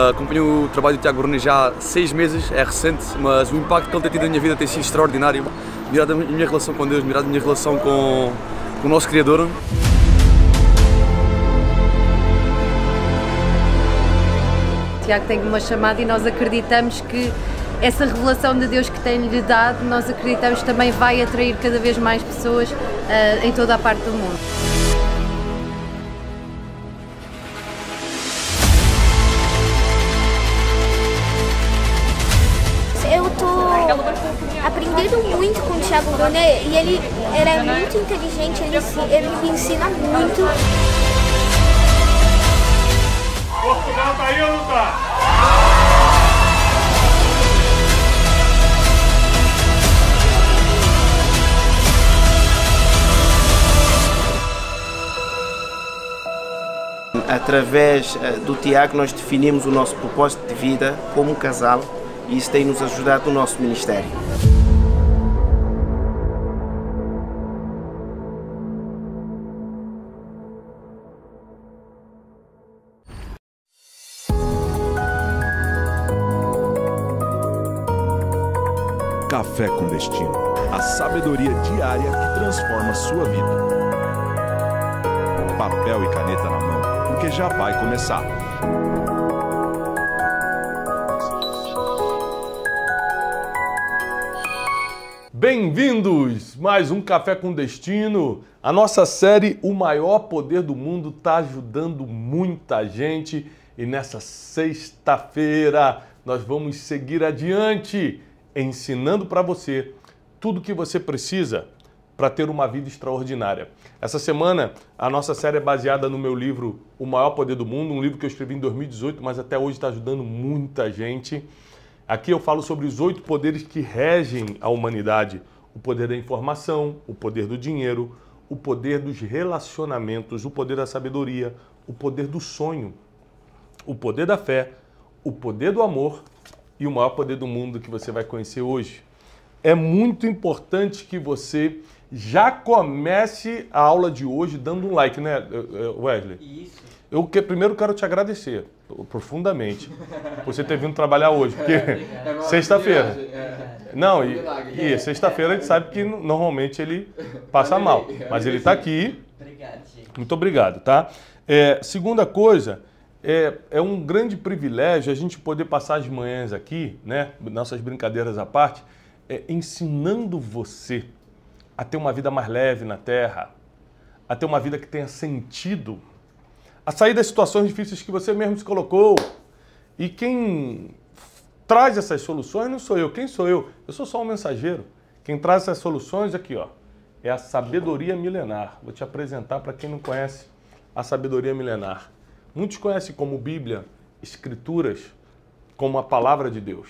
Acompanho o trabalho do Tiago Bruni já há 6 meses, é recente, mas o impacto que ele tem tido na minha vida tem sido extraordinário. Mirado na minha relação com Deus, mirado na minha relação com o nosso Criador. Tiago tem uma chamada e nós acreditamos que essa revelação de Deus que tem-lhe dado, nós acreditamos também vai atrair cada vez mais pessoas em toda a parte do mundo. Eu estou aprendendo muito com o Tiago Bruni e ele é muito inteligente, ele me ensina muito. Portugal tá aí ou não tá? Através do Tiago nós definimos o nosso propósito de vida como um casal e isso tem nos ajudado no nosso ministério. Café com Destino, a sabedoria diária que transforma a sua vida. Papel e caneta na mão, porque já vai começar. Bem-vindos! Mais um Café com Destino. A nossa série O Maior Poder do Mundo está ajudando muita gente e nessa sexta-feira nós vamos seguir adiante, ensinando para você tudo o que você precisa para ter uma vida extraordinária. Essa semana, a nossa série é baseada no meu livro O Maior Poder do Mundo, um livro que eu escrevi em 2018, mas até hoje está ajudando muita gente. Aqui eu falo sobre os 8 poderes que regem a humanidade. O poder da informação, o poder do dinheiro, o poder dos relacionamentos, o poder da sabedoria, o poder do sonho, o poder da fé, o poder do amor e o maior poder do mundo que você vai conhecer hoje. É muito importante que você já comece a aula de hoje dando um like, né, Wesley? Isso. Eu primeiro quero te agradecer profundamente por você ter vindo trabalhar hoje, porque sexta-feira. Não, e sexta-feira a gente sabe que normalmente ele passa mal, mas ele está aqui. Obrigado, gente. Muito obrigado, tá? Segunda coisa, é um grande privilégio a gente poder passar as manhãs aqui, né, nossas brincadeiras à parte, ensinando você a ter uma vida mais leve na Terra, a ter uma vida que tenha sentido, a sair das situações difíceis que você mesmo se colocou. E quem traz essas soluções não sou eu. Quem sou eu? Eu sou só um mensageiro. Quem traz essas soluções aqui, ó, é a sabedoria milenar. Vou te apresentar para quem não conhece a sabedoria milenar. Muitos conhecem como Bíblia, Escrituras, como a palavra de Deus.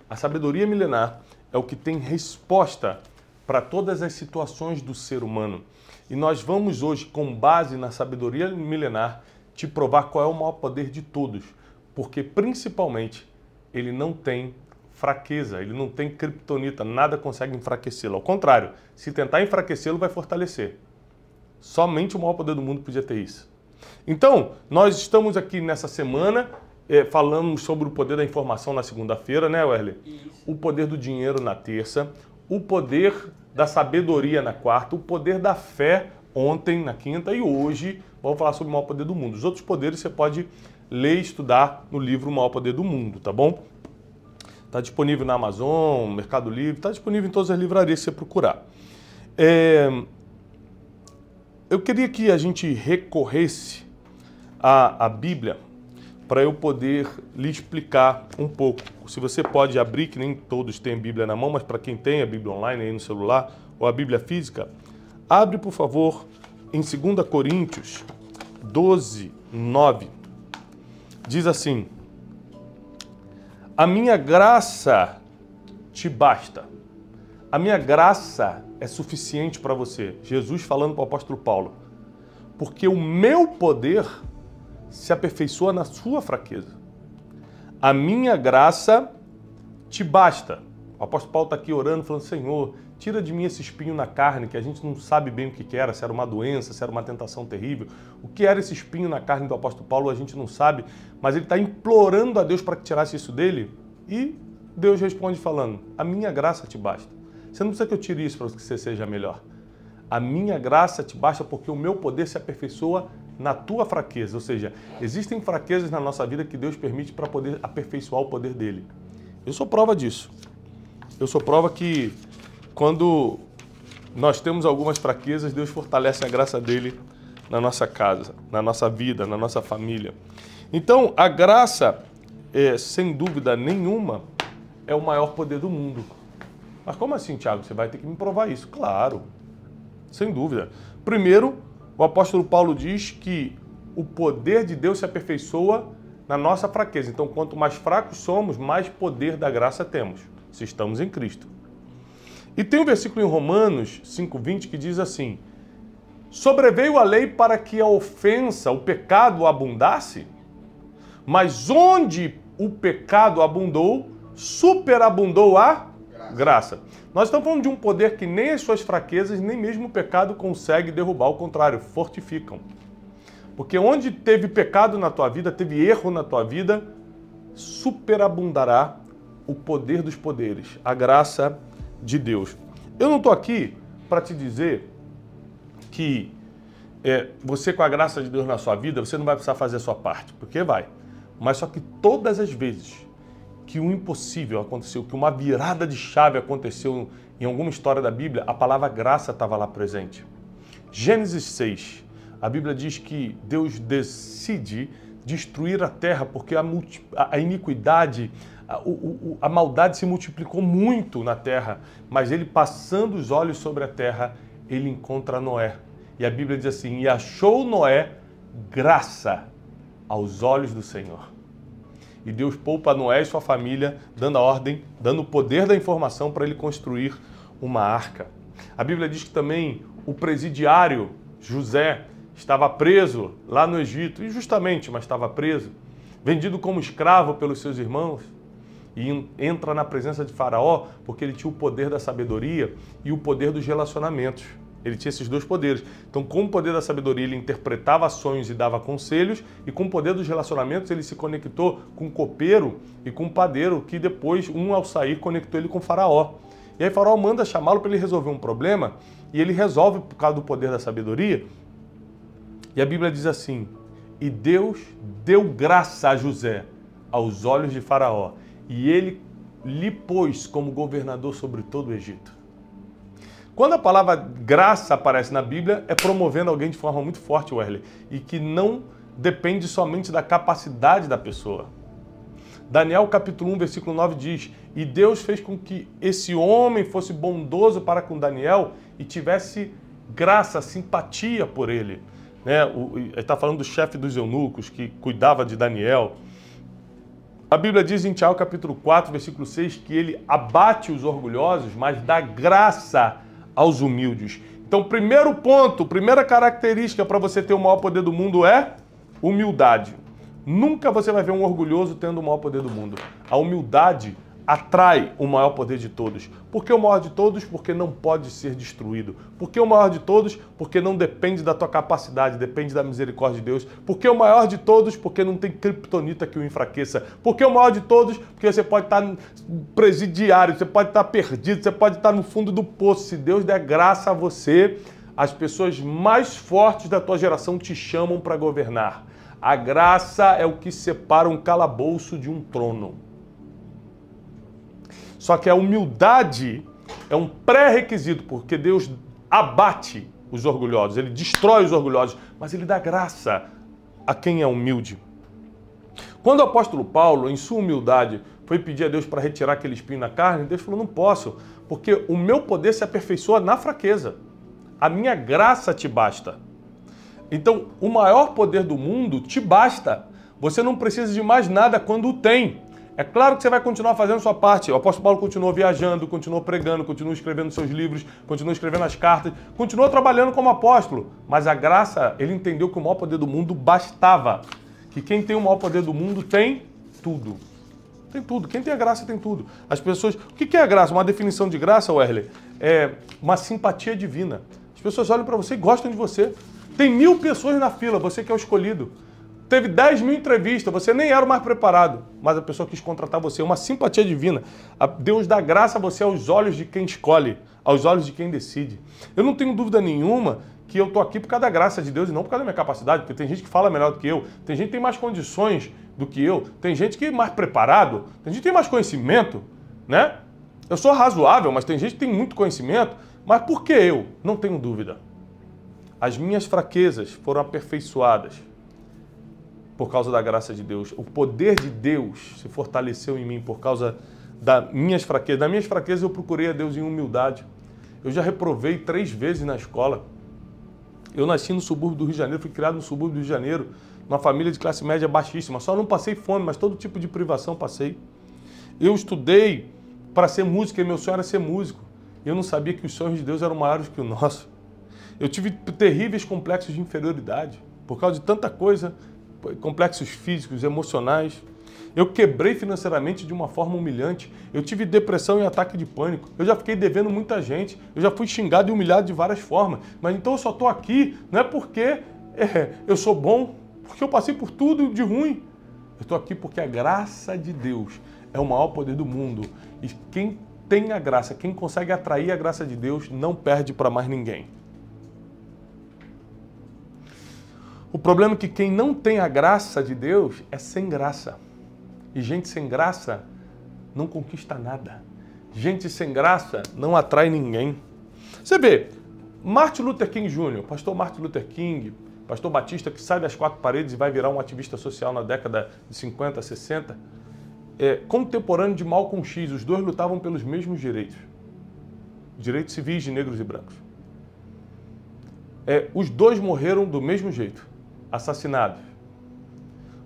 A sabedoria milenar é o que tem resposta para todas as situações do ser humano. E nós vamos hoje, com base na sabedoria milenar, te provar qual é o maior poder de todos. Porque, principalmente, ele não tem fraqueza, ele não tem criptonita, nada consegue enfraquecê-lo. Ao contrário, se tentar enfraquecê-lo, vai fortalecer. Somente o maior poder do mundo podia ter isso. Então, nós estamos aqui nessa semana, falamos sobre o poder da informação na segunda-feira, né, Wesley? Isso. O poder do dinheiro na terça, o poder da sabedoria na quarta, o poder da fé ontem, na quinta, e hoje vamos falar sobre o maior poder do mundo. Os outros poderes você pode ler e estudar no livro O Maior Poder do Mundo, tá bom? Está disponível na Amazon, Mercado Livre, está disponível em todas as livrarias que você procurar. Eu queria que a gente recorresse à Bíblia para eu poder lhe explicar um pouco. Se você pode abrir, que nem todos têm Bíblia na mão, mas para quem tem a Bíblia online aí no celular, ou a Bíblia física, abre, por favor, em 2 Coríntios 12, 9. Diz assim: a minha graça te basta. A minha graça é suficiente para você. Jesus falando para o apóstolo Paulo. Porque o meu poder se aperfeiçoa na sua fraqueza. A minha graça te basta. O apóstolo Paulo está aqui orando, falando: Senhor, tira de mim esse espinho na carne, que a gente não sabe bem o que era, se era uma doença, se era uma tentação terrível. O que era esse espinho na carne do apóstolo Paulo, a gente não sabe, mas ele está implorando a Deus para que tirasse isso dele, e Deus responde falando, a minha graça te basta. Você não precisa que eu tire isso para que você seja melhor. A minha graça te basta porque o meu poder se aperfeiçoa na tua fraqueza. Ou seja, existem fraquezas na nossa vida que Deus permite para poder aperfeiçoar o poder dele. Eu sou prova disso. Eu sou prova que quando nós temos algumas fraquezas, Deus fortalece a graça dele na nossa casa, na nossa vida, na nossa família. Então, a graça, sem dúvida nenhuma, é o maior poder do mundo. Mas como assim, Tiago? Você vai ter que me provar isso. Claro, sem dúvida. Primeiro, o apóstolo Paulo diz que o poder de Deus se aperfeiçoa na nossa fraqueza. Então, quanto mais fracos somos, mais poder da graça temos, se estamos em Cristo. E tem um versículo em Romanos 5:20 que diz assim, sobreveio a lei para que a ofensa, o pecado abundasse, mas onde o pecado abundou, superabundou a graça. Nós estamos falando de um poder que nem as suas fraquezas, nem mesmo o pecado consegue derrubar, ao contrário, fortificam. Porque onde teve pecado na tua vida, teve erro na tua vida, superabundará o poder dos poderes, a graça de Deus. Eu não estou aqui para te dizer que você, com a graça de Deus na sua vida, você não vai precisar fazer a sua parte, porque vai. Mas só que todas as vezes que o impossível aconteceu, que uma virada de chave aconteceu em alguma história da Bíblia, a palavra graça estava lá presente. Gênesis 6, a Bíblia diz que Deus decide destruir a terra porque a iniquidade, a maldade se multiplicou muito na terra, mas ele, passando os olhos sobre a terra, ele encontra Noé. E a Bíblia diz assim, e achou Noé graça aos olhos do Senhor. E Deus poupa Noé e sua família, dando a ordem, dando o poder da informação para ele construir uma arca. A Bíblia diz que também o presidiário José estava preso lá no Egito, injustamente, mas estava preso, vendido como escravo pelos seus irmãos, e entra na presença de Faraó porque ele tinha o poder da sabedoria e o poder dos relacionamentos. Ele tinha esses dois poderes. Então, com o poder da sabedoria, ele interpretava sonhos e dava conselhos, e com o poder dos relacionamentos, ele se conectou com o copeiro e com o padeiro, que depois, um ao sair, conectou ele com o Faraó. E aí Faraó manda chamá-lo para ele resolver um problema, e ele resolve por causa do poder da sabedoria. E a Bíblia diz assim, e Deus deu graça a José aos olhos de Faraó, e ele lhe pôs como governador sobre todo o Egito. Quando a palavra graça aparece na Bíblia, é promovendo alguém de forma muito forte, Wesley, e que não depende somente da capacidade da pessoa. Daniel capítulo 1, versículo 9 diz, e Deus fez com que esse homem fosse bondoso para com Daniel e tivesse graça, simpatia por ele. Ele está falando do chefe dos eunucos, que cuidava de Daniel. A Bíblia diz em Tiago capítulo 4, versículo 6, que ele abate os orgulhosos, mas dá graça aos humildes. Então, primeiro ponto, primeira característica para você ter o maior poder do mundo é humildade. Nunca você vai ver um orgulhoso tendo o maior poder do mundo. A humildade atrai o maior poder de todos. Por que o maior de todos? Porque não pode ser destruído. Por que o maior de todos? Porque não depende da tua capacidade, depende da misericórdia de Deus. Por que o maior de todos? Porque não tem criptonita que o enfraqueça. Por que o maior de todos? Porque você pode estar presidiário, você pode estar perdido, você pode estar no fundo do poço. Se Deus der graça a você, as pessoas mais fortes da tua geração te chamam para governar. A graça é o que separa um calabouço de um trono. Só que a humildade é um pré-requisito, porque Deus abate os orgulhosos, ele destrói os orgulhosos, mas ele dá graça a quem é humilde. Quando o apóstolo Paulo, em sua humildade, foi pedir a Deus para retirar aquele espinho na carne, Deus falou, não posso, porque o meu poder se aperfeiçoa na fraqueza. A minha graça te basta. Então, o maior poder do mundo te basta. Você não precisa de mais nada quando o tem. É claro que você vai continuar fazendo sua parte. O apóstolo Paulo continuou viajando, continuou pregando, continuou escrevendo seus livros, continuou escrevendo as cartas, continuou trabalhando como apóstolo. Mas a graça, ele entendeu que o maior poder do mundo bastava. Que quem tem o maior poder do mundo tem tudo. Tem tudo. Quem tem a graça tem tudo. As pessoas... O que é a graça? Uma definição de graça, Wesley, é uma simpatia divina. As pessoas olham para você e gostam de você. Tem 1000 pessoas na fila, você que é o escolhido. Teve 10.000 entrevistas, você nem era o mais preparado, mas a pessoa quis contratar você. Uma simpatia divina. Deus dá graça a você aos olhos de quem escolhe, aos olhos de quem decide. Eu não tenho dúvida nenhuma que eu estou aqui por causa da graça de Deus e não por causa da minha capacidade, porque tem gente que fala melhor do que eu, tem gente que tem mais condições do que eu, tem gente que é mais preparado, tem gente que tem mais conhecimento, né? Eu sou razoável, mas tem gente que tem muito conhecimento, mas por que eu? Não tenho dúvida. As minhas fraquezas foram aperfeiçoadas por causa da graça de Deus. O poder de Deus se fortaleceu em mim por causa das minhas fraquezas. Das minhas fraquezas eu procurei a Deus em humildade. Eu já reprovei 3 vezes na escola. Eu nasci no subúrbio do Rio de Janeiro, fui criado no subúrbio do Rio de Janeiro, numa família de classe média baixíssima. Só não passei fome, mas todo tipo de privação passei. Eu estudei para ser músico, e meu sonho era ser músico. Eu não sabia que os sonhos de Deus eram maiores que o nosso. Eu tive terríveis complexos de inferioridade, por causa de tanta coisa, complexos físicos, emocionais. Eu quebrei financeiramente de uma forma humilhante. Eu tive depressão e ataque de pânico. Eu já fiquei devendo muita gente. Eu já fui xingado e humilhado de várias formas. Mas então eu só estou aqui, não é porque eu sou bom, porque eu passei por tudo de ruim. Eu estou aqui porque a graça de Deus é o maior poder do mundo. E quem tem a graça, quem consegue atrair a graça de Deus, não perde para mais ninguém. O problema é que quem não tem a graça de Deus é sem graça. E gente sem graça não conquista nada. Gente sem graça não atrai ninguém. Você vê, Martin Luther King Jr., pastor Martin Luther King, pastor batista que sai das 4 paredes e vai virar um ativista social na década de 50, 60, contemporâneo de Malcolm X, os dois lutavam pelos mesmos direitos. Direitos civis de negros e brancos. Os dois morreram do mesmo jeito. Assassinados,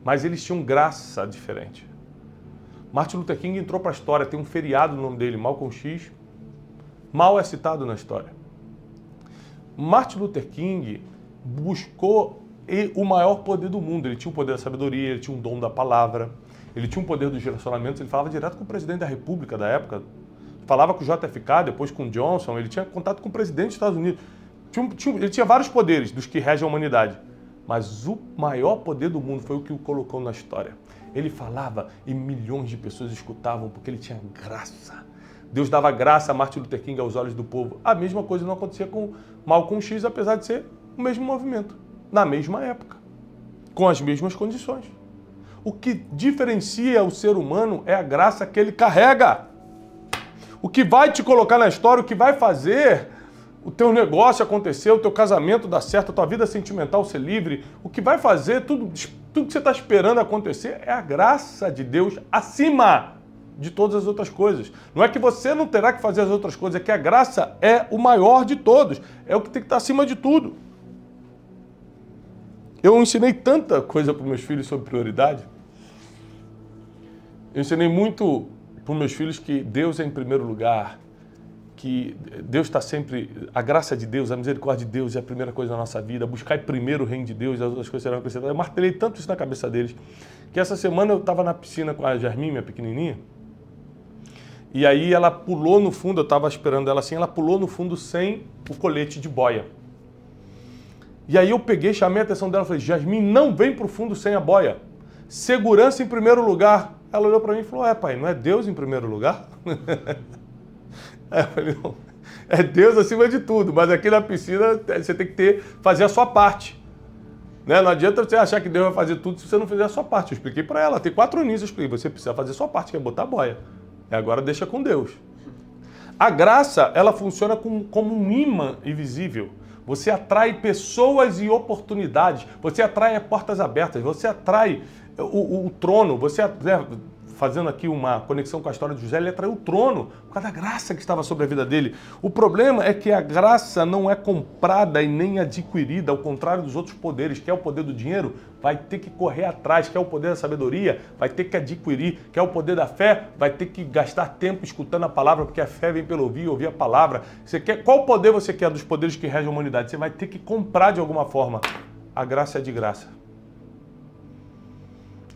mas eles tinham graça diferente. Martin Luther King entrou para a história, tem um feriado no nome dele, Malcolm X, mal é citado na história. Martin Luther King buscou o maior poder do mundo. Ele tinha o poder da sabedoria, ele tinha um dom da palavra, ele tinha um poder dos relacionamentos, ele falava direto com o presidente da República da época, falava com o JFK, depois com o Johnson, ele tinha contato com o presidente dos Estados Unidos. Ele tinha vários poderes dos que regem a humanidade. Mas o maior poder do mundo foi o que o colocou na história. Ele falava e milhões de pessoas escutavam porque ele tinha graça. Deus dava graça a Martin Luther King aos olhos do povo. A mesma coisa não acontecia com Malcolm X, apesar de ser o mesmo movimento, na mesma época, com as mesmas condições. O que diferencia o ser humano é a graça que ele carrega. O que vai te colocar na história, o que vai fazer o teu negócio acontecer, o teu casamento dar certo, a tua vida sentimental ser livre, o que vai fazer, tudo que você está esperando acontecer é a graça de Deus acima de todas as outras coisas. Não é que você não terá que fazer as outras coisas, é que a graça é o maior de todos, é o que tem que estar acima de tudo. Eu ensinei tanta coisa para os meus filhos sobre prioridade. Eu ensinei muito para os meus filhos que Deus é em primeiro lugar, que Deus está sempre, a graça de Deus, a misericórdia de Deus é a primeira coisa da nossa vida, buscar primeiro o reino de Deus e as outras coisas serão acrescentadas. Eu martelei tanto isso na cabeça deles, que essa semana eu estava na piscina com a Jasmine, minha pequenininha, e aí ela pulou no fundo, eu estava esperando ela assim, ela pulou no fundo sem o colete de boia. E aí eu peguei, chamei a atenção dela e falei, Jasmine, não vem para o fundo sem a boia. Segurança em primeiro lugar. Ela olhou para mim e falou, pai, não é Deus em primeiro lugar? Eu falei, não, é Deus acima de tudo, mas aqui na piscina você tem que fazer a sua parte. Né? Não adianta você achar que Deus vai fazer tudo se você não fizer a sua parte. Eu expliquei para ela, tem 4 aninhos, eu expliquei, você precisa fazer a sua parte, que é botar a boia. E agora deixa com Deus. A graça, ela funciona como um imã invisível. Você atrai pessoas e oportunidades, você atrai portas abertas, você atrai o trono, você fazendo aqui uma conexão com a história de José, ele atraiu o trono por causa da graça que estava sobre a vida dele. O problema é que a graça não é comprada e nem adquirida, ao contrário dos outros poderes, que é o poder do dinheiro, vai ter que correr atrás, que é o poder da sabedoria, vai ter que adquirir, que é o poder da fé, vai ter que gastar tempo escutando a palavra, porque a fé vem pelo ouvir a palavra. Qual poder você quer dos poderes que regem a humanidade? Você vai ter que comprar de alguma forma. A graça é de graça.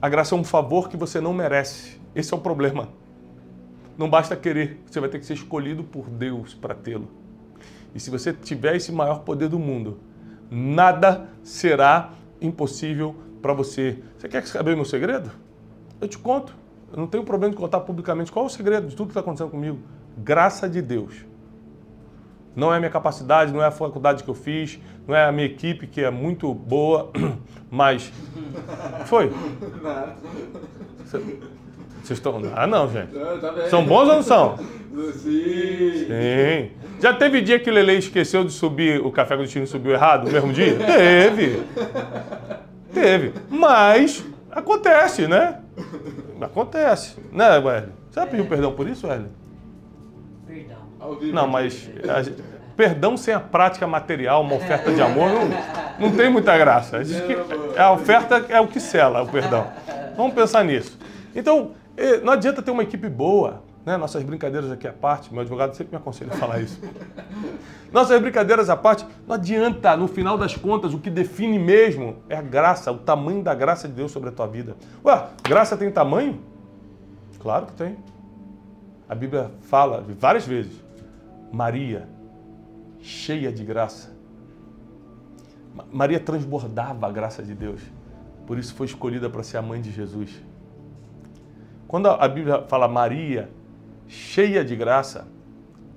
A graça é um favor que você não merece, Esse é o problema. Não basta querer, você vai ter que ser escolhido por Deus para tê-lo. E se você tiver esse maior poder do mundo, nada será impossível para você. Você quer saber o meu segredo? Eu te conto. Eu não tenho problema de contar publicamente qual é o segredo de tudo que está acontecendo comigo. Graça de Deus. Não é a minha capacidade, não é a faculdade que eu fiz, não é a minha equipe que é muito boa, mas... Foi? Vocês estão... Ah, não, gente. São bons ou não são? Sim. Sim. Já teve dia que o Lele esqueceu de subir, o Café com Destino subiu errado no mesmo dia? Teve. Teve. Mas acontece, né? Acontece. Né, Wesley? Você já pediu perdão por isso, Wesley? Perdão. Não, mas perdão sem a prática material, uma oferta de amor, não tem muita graça. Diz que a oferta é o que sela o perdão. Vamos pensar nisso. Então, não adianta ter uma equipe boa, né? Nossas brincadeiras aqui à parte, meu advogado sempre me aconselha a falar isso. Nossas brincadeiras à parte, não adianta, no final das contas, o que define mesmo é a graça, o tamanho da graça de Deus sobre a tua vida. Ué, graça tem tamanho? Claro que tem. A Bíblia fala várias vezes, Maria, cheia de graça. Maria transbordava a graça de Deus, por isso foi escolhida para ser a mãe de Jesus. Quando a Bíblia fala Maria, cheia de graça,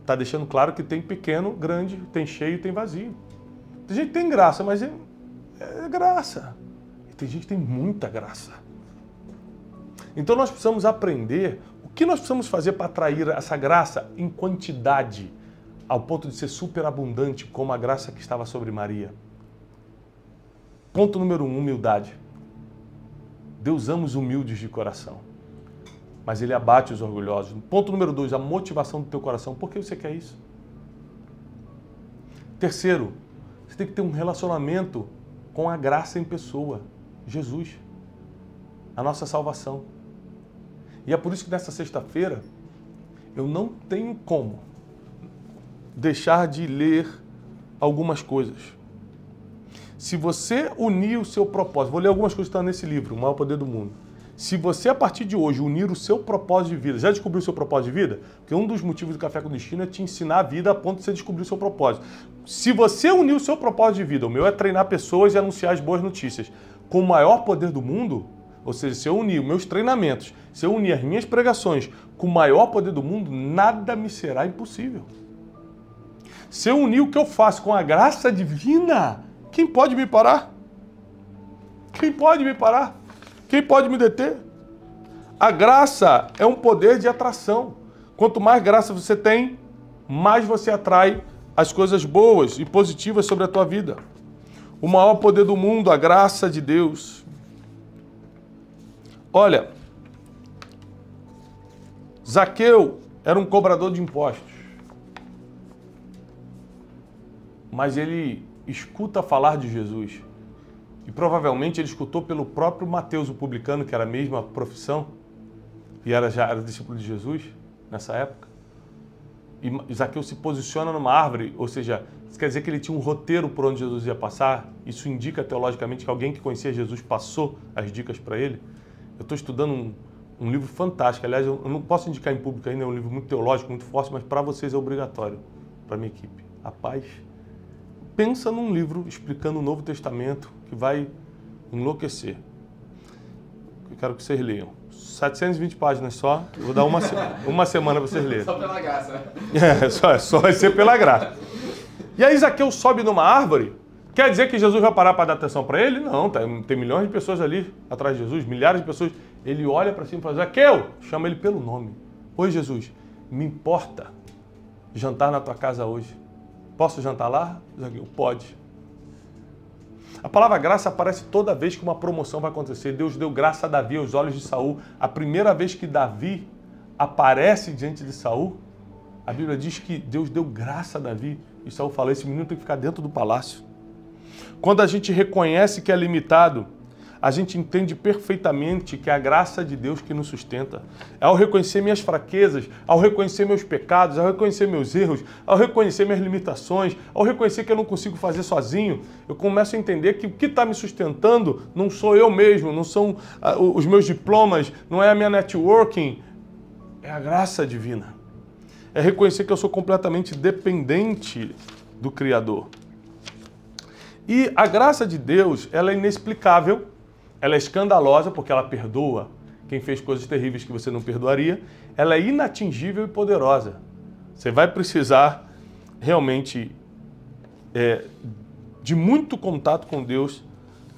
está deixando claro que tem pequeno, grande, tem cheio e tem vazio. Tem gente que tem graça, mas é graça. E tem gente que tem muita graça. Então nós precisamos aprender o que nós precisamos fazer para atrair essa graça em quantidade, ao ponto de ser superabundante, como a graça que estava sobre Maria. Ponto número 1, humildade. Deus ama os humildes de coração, mas Ele abate os orgulhosos. Ponto número 2, a motivação do teu coração. Por que você quer isso? Terceiro, você tem que ter um relacionamento com a graça em pessoa, Jesus, a nossa salvação. E é por isso que nessa sexta-feira eu não tenho como deixar de ler algumas coisas. Se você unir o seu propósito, vou ler algumas coisas que estão nesse livro, O Maior Poder do Mundo. Se você, a partir de hoje, unir o seu propósito de vida, já descobriu o seu propósito de vida? Porque um dos motivos do Café com Destino é te ensinar a vida a ponto de você descobrir o seu propósito. Se você unir o seu propósito de vida, o meu é treinar pessoas e anunciar as boas notícias, com o maior poder do mundo, ou seja, se eu unir os meus treinamentos, se eu unir as minhas pregações com o maior poder do mundo, nada me será impossível. Se eu unir o que eu faço com a graça divina, quem pode me parar? Quem pode me parar? Quem pode me deter? A graça é um poder de atração. Quanto mais graça você tem, mais você atrai as coisas boas e positivas sobre a tua vida. O maior poder do mundo, a graça de Deus. Olha, Zaqueu era um cobrador de impostos, mas ele escuta falar de Jesus. E provavelmente ele escutou pelo próprio Mateus, o publicano, que era a mesma profissão, e já era discípulo de Jesus nessa época. E Zaqueu se posiciona numa árvore, ou seja, isso quer dizer que ele tinha um roteiro por onde Jesus ia passar. Isso indica teologicamente que alguém que conhecia Jesus passou as dicas para ele. Eu estou estudando um livro fantástico, aliás, eu não posso indicar em público ainda, é um livro muito teológico, muito forte, mas para vocês é obrigatório, para a minha equipe. A Paz. Pensa num livro explicando o Novo Testamento que vai enlouquecer. Eu quero que vocês leiam. 720 páginas só, eu vou dar uma semana para vocês lerem. Só pela graça. Só vai ser pela graça. E aí Zaqueu sobe numa árvore, quer dizer que Jesus vai parar para dar atenção para ele? Não, tem milhões de pessoas ali atrás de Jesus, milhares de pessoas. Ele olha para cima e fala, Zaqueu, chama ele pelo nome. Oi Jesus, me importa jantar na tua casa hoje. Posso jantar lá? Zaqueu, pode. A palavra graça aparece toda vez que uma promoção vai acontecer. Deus deu graça a Davi aos olhos de Saul. A primeira vez que Davi aparece diante de Saul, a Bíblia diz que Deus deu graça a Davi. E Saul fala, esse menino tem que ficar dentro do palácio. Quando a gente reconhece que é limitado, a gente entende perfeitamente que é a graça de Deus que nos sustenta. Ao reconhecer minhas fraquezas, ao reconhecer meus pecados, ao reconhecer meus erros, ao reconhecer minhas limitações, ao reconhecer que eu não consigo fazer sozinho, eu começo a entender que o que está me sustentando não sou eu mesmo, não são os meus diplomas, não é a minha networking, é a graça divina. É reconhecer que eu sou completamente dependente do Criador. E a graça de Deus, ela é inexplicável, ela é escandalosa, porque ela perdoa quem fez coisas terríveis que você não perdoaria. Ela é inatingível e poderosa. Você vai precisar realmente de muito contato com Deus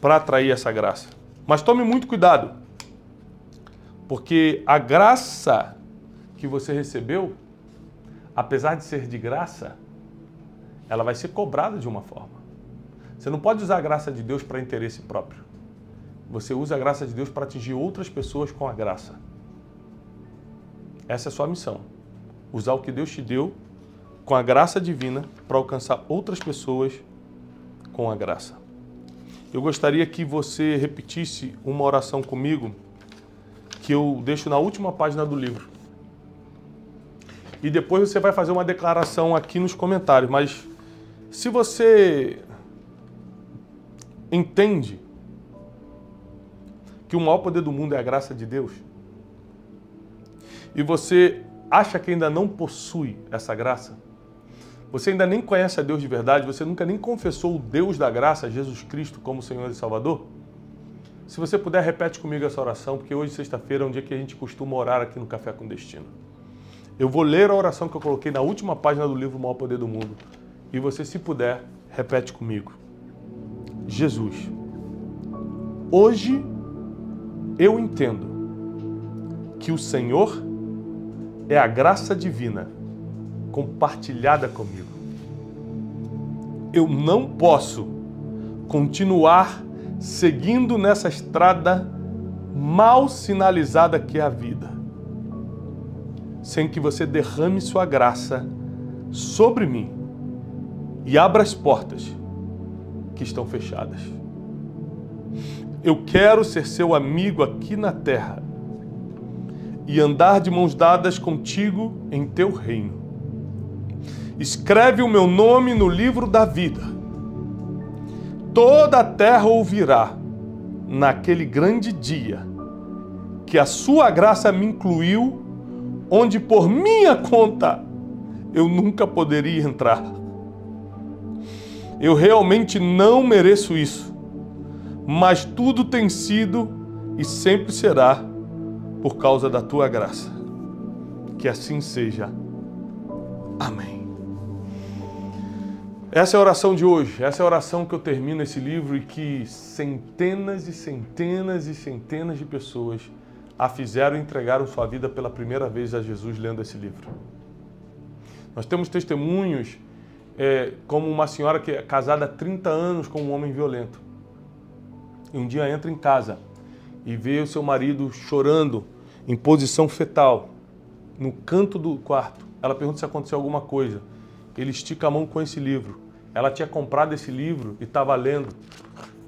para atrair essa graça. Mas tome muito cuidado, porque a graça que você recebeu, apesar de ser de graça, ela vai ser cobrada de uma forma. Você não pode usar a graça de Deus para interesse próprio. Você usa a graça de Deus para atingir outras pessoas com a graça. Essa é a sua missão. Usar o que Deus te deu com a graça divina para alcançar outras pessoas com a graça. Eu gostaria que você repetisse uma oração comigo que eu deixo na última página do livro. E depois você vai fazer uma declaração aqui nos comentários. Mas se você entende que o maior poder do mundo é a graça de Deus, e você acha que ainda não possui essa graça, você ainda nem conhece a Deus de verdade, você nunca nem confessou o Deus da graça, Jesus Cristo, como Senhor e Salvador, se você puder, repete comigo essa oração, porque hoje, sexta-feira, é um dia que a gente costuma orar aqui no Café com Destino. Eu vou ler a oração que eu coloquei na última página do livro O Maior Poder do Mundo, e você, se puder, repete comigo. Jesus, hoje eu entendo que o Senhor é a graça divina compartilhada comigo. Eu não posso continuar seguindo nessa estrada mal sinalizada que é a vida, sem que você derrame sua graça sobre mim e abra as portas que estão fechadas. Eu quero ser seu amigo aqui na terra e andar de mãos dadas contigo em teu reino. Escreve o meu nome no livro da vida. Toda a terra ouvirá naquele grande dia que a sua graça me incluiu, onde por minha conta eu nunca poderia entrar. Eu realmente não mereço isso, mas tudo tem sido e sempre será por causa da tua graça. Que assim seja. Amém. Essa é a oração de hoje, essa é a oração que eu termino esse livro e que centenas e centenas e centenas de pessoas a fizeram e entregaram sua vida pela primeira vez a Jesus lendo esse livro. Nós temos testemunhos como uma senhora que é casada há 30 anos com um homem violento. E um dia entra em casa e vê o seu marido chorando em posição fetal, no canto do quarto. Ela pergunta se aconteceu alguma coisa. Ele estica a mão com esse livro. Ela tinha comprado esse livro e estava lendo.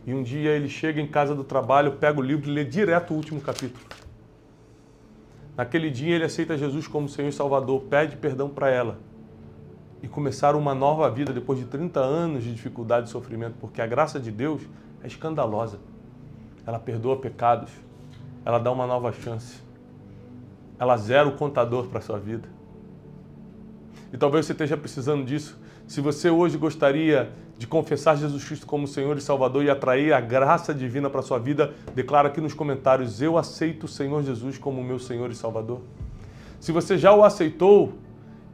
E um dia ele chega em casa do trabalho, pega o livro e lê direto o último capítulo. Naquele dia ele aceita Jesus como Senhor e Salvador, pede perdão para ela. E começaram uma nova vida depois de 30 anos de dificuldade e sofrimento, porque a graça de Deus é escandalosa. Ela perdoa pecados, ela dá uma nova chance, ela zera o contador para a sua vida. E talvez você esteja precisando disso. Se você hoje gostaria de confessar Jesus Cristo como Senhor e Salvador e atrair a graça divina para a sua vida, declara aqui nos comentários: eu aceito o Senhor Jesus como meu Senhor e Salvador. Se você já o aceitou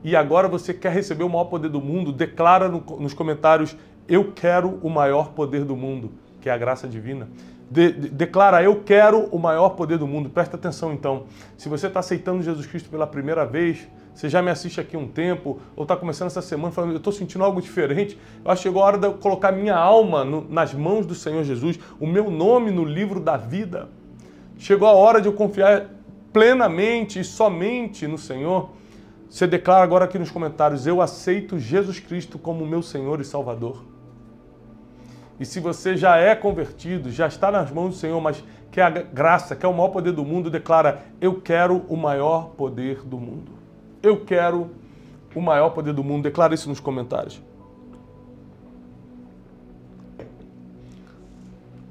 e agora você quer receber o maior poder do mundo, declara nos comentários: eu quero o maior poder do mundo, que é a graça divina. Declara: eu quero o maior poder do mundo. Presta atenção então. Se você está aceitando Jesus Cristo pela primeira vez, você já me assiste aqui há um tempo, ou está começando essa semana falando: eu estou sentindo algo diferente, eu acho que chegou a hora de eu colocar minha alma nas mãos do Senhor Jesus, o meu nome no livro da vida. Chegou a hora de eu confiar plenamente e somente no Senhor. Você declara agora aqui nos comentários: eu aceito Jesus Cristo como meu Senhor e Salvador. E se você já é convertido, já está nas mãos do Senhor, mas quer a graça, quer o maior poder do mundo, declara: eu quero o maior poder do mundo. Eu quero o maior poder do mundo. Declara isso nos comentários.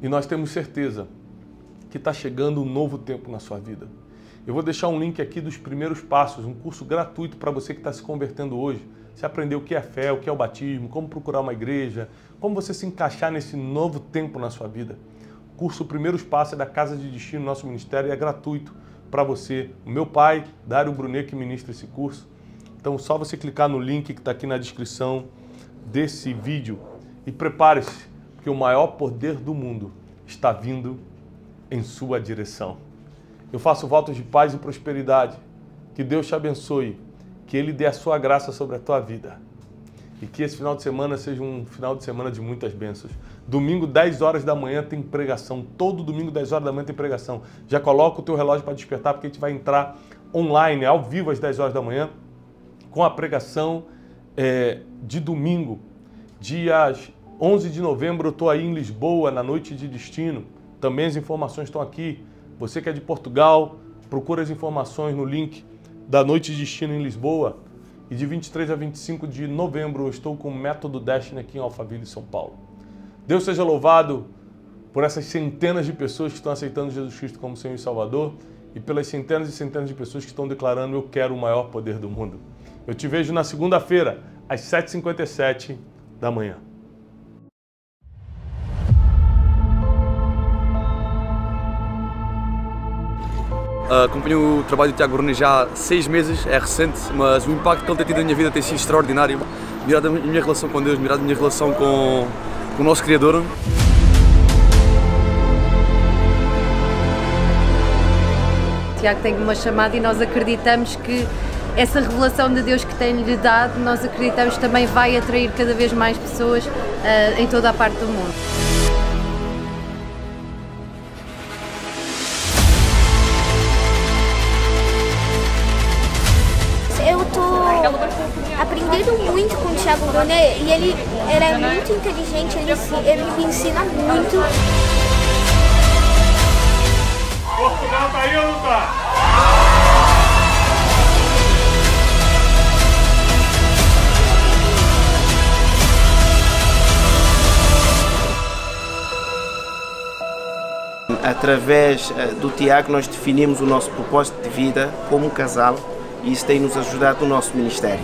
E nós temos certeza que está chegando um novo tempo na sua vida. Eu vou deixar um link aqui dos primeiros passos, um curso gratuito para você que está se convertendo hoje. Você aprender o que é fé, o que é o batismo, como procurar uma igreja, como você se encaixar nesse novo tempo na sua vida. O curso Primeiros Passos é da Casa de Destino, nosso ministério, e é gratuito para você. O meu pai, Dário Brunet, que ministra esse curso. Então, só você clicar no link que está aqui na descrição desse vídeo e prepare-se, porque o maior poder do mundo está vindo em sua direção. Eu faço votos de paz e prosperidade. Que Deus te abençoe, que Ele dê a sua graça sobre a tua vida. E que esse final de semana seja um final de semana de muitas bênçãos. Domingo, 10 horas da manhã, tem pregação. Todo domingo, 10 horas da manhã, tem pregação. Já coloca o teu relógio para despertar, porque a gente vai entrar online, ao vivo, às 10 horas da manhã, com a pregação de domingo. Dias 11 de novembro, eu estou aí em Lisboa, na Noite de Destino. Também as informações estão aqui. Você que é de Portugal, procura as informações no link da Noite de Destino em Lisboa. E de 23 a 25 de novembro eu estou com o Método Destiny aqui em Alphaville, São Paulo. Deus seja louvado por essas centenas de pessoas que estão aceitando Jesus Cristo como Senhor e Salvador e pelas centenas e centenas de pessoas que estão declarando: eu quero o maior poder do mundo. Eu te vejo na segunda-feira, às 7h57 da manhã. Acompanho o trabalho do Tiago Brunet já há 6 meses, é recente, mas o impacto que ele tem tido na minha vida tem sido extraordinário. Mirado a minha relação com Deus, mirado a minha relação com o nosso Criador. Tiago tem uma chamada e nós acreditamos que essa revelação de Deus que tem-lhe dado, nós acreditamos também vai atrair cada vez mais pessoas em toda a parte do mundo. Eu tô aprendendo muito com o Thiago Brunet e ele é muito inteligente, ele me ensina muito. Portugal tá aí ou não tá? Através do Tiago nós definimos o nosso propósito de vida como casal e isso tem nos ajudado no nosso ministério.